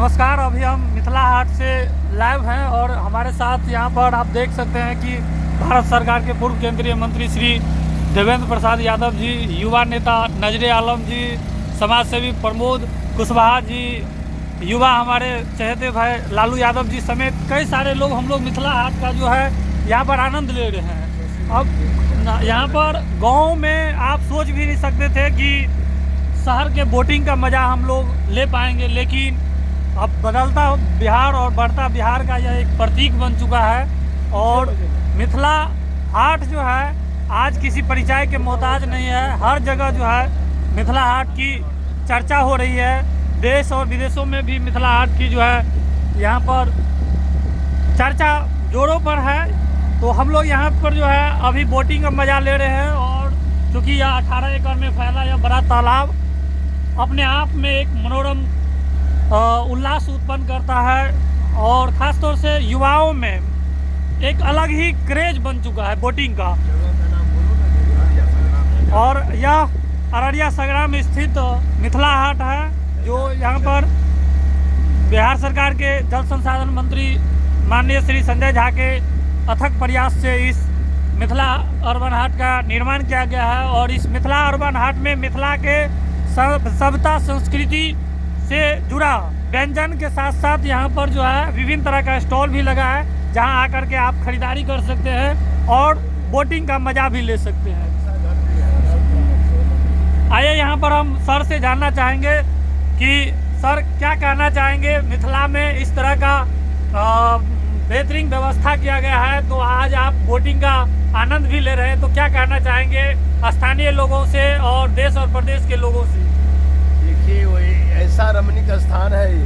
नमस्कार। अभी हम मिथिला हाट से लाइव हैं और हमारे साथ यहाँ पर आप देख सकते हैं कि भारत सरकार के पूर्व केंद्रीय मंत्री श्री देवेंद्र प्रसाद यादव जी, युवा नेता नजरे आलम जी, समाज सेवी प्रमोद कुशवाहा जी, युवा हमारे चहेते भाई लालू यादव जी समेत कई सारे लोग हम लोग मिथिला हाट का जो है यहाँ पर आनंद ले रहे हैं। अब यहाँ पर गाँव में आप सोच भी नहीं सकते थे कि शहर के बोटिंग का मज़ा हम लोग ले पाएंगे, लेकिन अब बदलता बिहार और बढ़ता बिहार का यह एक प्रतीक बन चुका है। और मिथिला हाट जो है आज किसी परिचय के मोहताज नहीं है। हर जगह जो है मिथिला हाट की चर्चा हो रही है। देश और विदेशों में भी मिथिला हाट की जो है यहाँ पर चर्चा जोरों पर है। तो हम लोग यहाँ पर जो है अभी बोटिंग का मज़ा ले रहे हैं। और क्योंकि यह 18 एकड़ में फैला यह बड़ा तालाब अपने आप में एक मनोरम उल्लास उत्पन्न करता है और ख़ास तौर से युवाओं में एक अलग ही क्रेज बन चुका है बोटिंग का। और यह अररिया संग्राम स्थित मिथिला हाट है, जो यहाँ पर बिहार सरकार के जल संसाधन मंत्री माननीय श्री संजय झा के अथक प्रयास से इस मिथिला अर्बन हाट का निर्माण किया गया है। और इस मिथिला अर्बन हाट में मिथिला के सभ्यता संस्कृति से जुड़ा व्यंजन के साथ साथ यहाँ पर जो है विभिन्न तरह का स्टॉल भी लगा है, जहाँ आकर के आप खरीदारी कर सकते हैं और बोटिंग का मज़ा भी ले सकते हैं। आइए यहाँ पर हम सर से जानना चाहेंगे कि सर क्या कहना चाहेंगे। मिथिला में इस तरह का बेहतरीन व्यवस्था किया गया है, तो आज आप बोटिंग का आनंद भी ले रहे हैं, तो क्या कहना चाहेंगे स्थानीय लोगों से और देश और प्रदेश के लोगों से। देखिए, वो ऐसा रमणीक स्थान है ये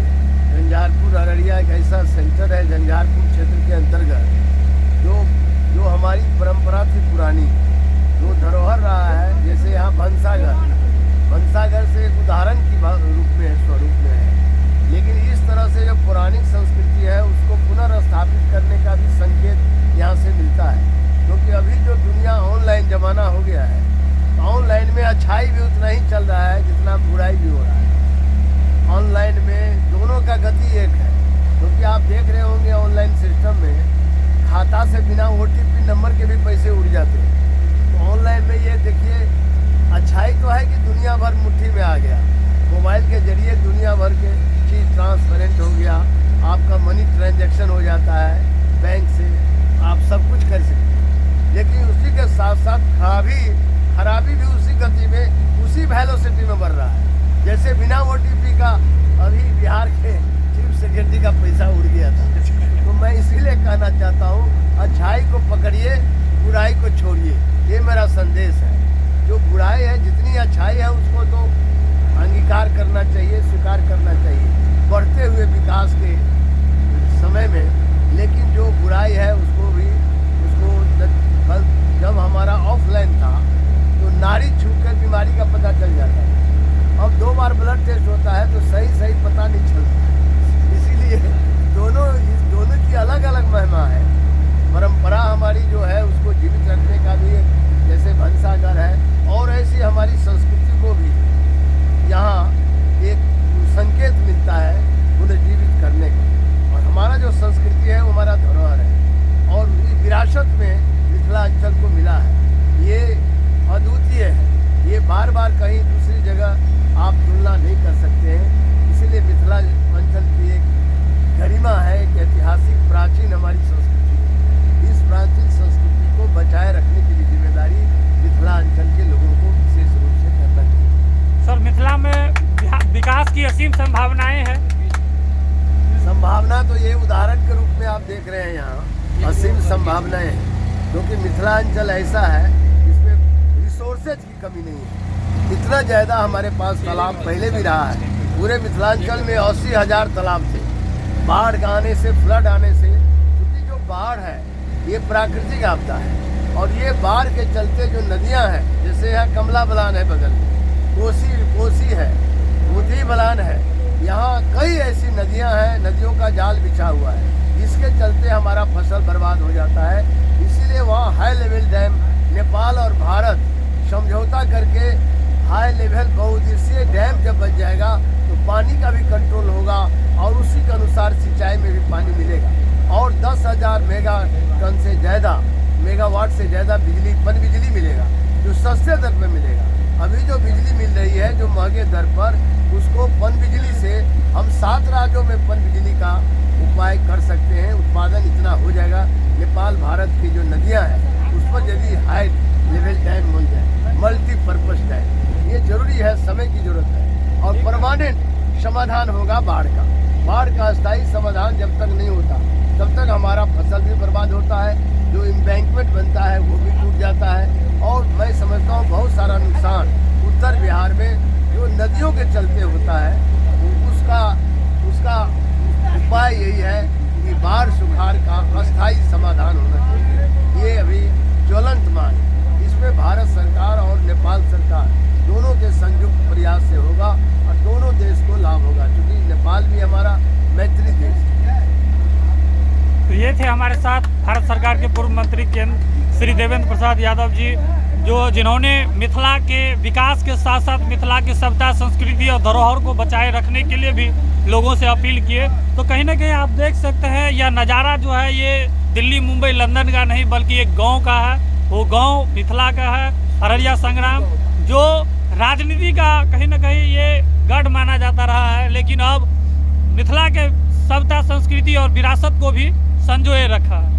झंझारपुर अररिया एक ऐसा सेंटर है झंझारपुर क्षेत्र के अंतर्गत जो हमारी परंपरा थी पुरानी, जो धरोहर रहा है। जैसे यहाँ भंसाघर से एक उदाहरण की रूप में स्वरूप में है, लेकिन इस तरह से जो पौराणिक संस्कृति है उसको पुनर्स्थापित करने का भी संकेत यहाँ से मिलता है। क्योंकि अभी जो दुनिया ऑनलाइन ज़माना हो गया है, ऑनलाइन में अच्छाई भी उतना ही चल रहा है जितना बुराई भी हो रहा है। ऑनलाइन में दोनों का गति एक है, क्योंकि आप देख रहे होंगे ऑनलाइन सिस्टम में खाता से बिना OTP नंबर के भी पैसे उड़ जाते हैं। तो ऑनलाइन में ये देखिए अच्छाई तो है कि दुनिया भर मुट्ठी में आ गया। मोबाइल के जरिए दुनिया भर के चीज़ ट्रांसपेरेंट हो गया, आपका मनी ट्रांजैक्शन हो जाता है, बैंक से आप सब कुछ कर सकते हैं। लेकिन उसी के साथ साथ खराबी भी उसी गति में उसी वेलोसिटी में बढ़ रहा है। जैसे बिना OTP का अभी बिहार के चीफ सेक्रेटरी का पैसा उड़ गया था। तो मैं इसीलिए कहना चाहता हूँ, अच्छाई को पकड़िए, बुराई को छोड़िए, ये मेरा संदेश है। जो बुराई है, जितनी अच्छाई है उसको तो अंगीकार करना चाहिए, स्वीकार करना चाहिए बढ़ते हुए विकास के समय में। लेकिन जो बुराई है उसको जब हमारा ऑफलाइन था तो नाड़ी छूकर बीमारी का पता चल जाता है। अब 2 बार ब्लड टेस्ट होता है तो सही पता नहीं चलता। इसीलिए दोनों की अलग अलग महिमा है। परंपरा हमारी जो है उसको जीवित रखने का भी जैसे भंसाघर है, और ऐसी हमारी संस्कृति को भी यहाँ एक संकेत मिलता है पुनर्जीवित करने का। और हमारा जो संस्कृति है वो हमारा धरोहर है, और विरासत में मिथिलांचल को मिला है। ये अद्वितीय है, ये बार बार कहीं दूसरी जगह आप तुलना नहीं कर सकते हैं। इसीलिए मिथिला अंचल की एक गरिमा है, एक ऐतिहासिक प्राचीन हमारी संस्कृति है। इस प्राचीन संस्कृति को बचाए रखने की जिम्मेदारी मिथिला अंचल के लोगों को विशेष रूप से करना चाहिए। सर, मिथिला में विकास की असीम संभावनाएं हैं। संभावना तो ये उदाहरण के रूप में आप देख रहे हैं, यहाँ असीम संभावनाएं हैं। क्योंकि मिथिलांचल ऐसा है जिसमें रिसोर्सेज की कमी नहीं है। इतना ज़्यादा हमारे पास तालाब पहले भी रहा है। पूरे मिथिलांचल में 80,000 तालाब थे। बाढ़ आने से, फ्लड आने से, क्योंकि जो बाढ़ है ये प्राकृतिक आपदा है, और ये बाढ़ के चलते जो नदियां हैं, जैसे यहाँ कमला बलान है बगल में, कोसी है, मुठी बलान है, यहाँ कई ऐसी नदियाँ हैं, नदियों का जाल बिछा हुआ है, जिसके चलते हमारा फसल बर्बाद हो जाता है। इसीलिए वहाँ हाई लेवल डैम नेपाल और भारत समझौता करके हाई लेवल बहुउद्देशीय डैम जब बन जाएगा तो पानी का भी कंट्रोल होगा, और उसी से ज़्यादा बिजली पन बिजली मिलेगा, जो सस्ते दर पे मिलेगा। अभी जो बिजली मिल रही है जो महंगे दर पर, उसको पन बिजली से हम 7 राज्यों में पन बिजली का उपाय कर सकते हैं। उत्पादन इतना हो जाएगा, नेपाल भारत की जो नदियाँ हैं उस पर यदि हाई लेवल डैम बन जाए, मल्टीपर्पज डैम, ये जरूरी है, समय की जरूरत है। और परमानेंट समाधान होगा बाढ़ का। बाढ़ का स्थायी समाधान जब तक नहीं होता तब तक हमारा फसल भी बर्बाद होता है, जो एम्बैंकमेंट बनता है वो भी टूट जाता है। और मैं समझता हूँ बहुत सारा नुकसान उत्तर बिहार में जो नदियों के चलते होता है, उसका उपाय यही है कि बाढ़ सुखाड़ का अस्थायी समाधान होना चाहिए। ये अभी ज्वलंत मांग है, इसमें भारत सरकार और नेपाल सरकार दोनों के संयुक्त प्रयास से होगा और दोनों देश को लाभ होगा, क्योंकि नेपाल भी हमारा मैत्री देश है। तो ये थे हमारे साथ भारत सरकार के पूर्व मंत्री केंद्र श्री देवेंद्र प्रसाद यादव जी, जिन्होंने मिथिला के विकास के साथ साथ मिथिला की सभ्यता, संस्कृति और धरोहर को बचाए रखने के लिए भी लोगों से अपील किए। तो कहीं ना कहीं आप देख सकते हैं यह नज़ारा जो है ये दिल्ली, मुंबई, लंदन का नहीं बल्कि एक गांव का है। वो गांव मिथिला का है, अररिया संग्राम, जो राजनीति का कहीं ना कहीं ये गढ़ माना जाता रहा है, लेकिन अब मिथिला के सभ्यता, संस्कृति और विरासत को भी संजोए रखा है।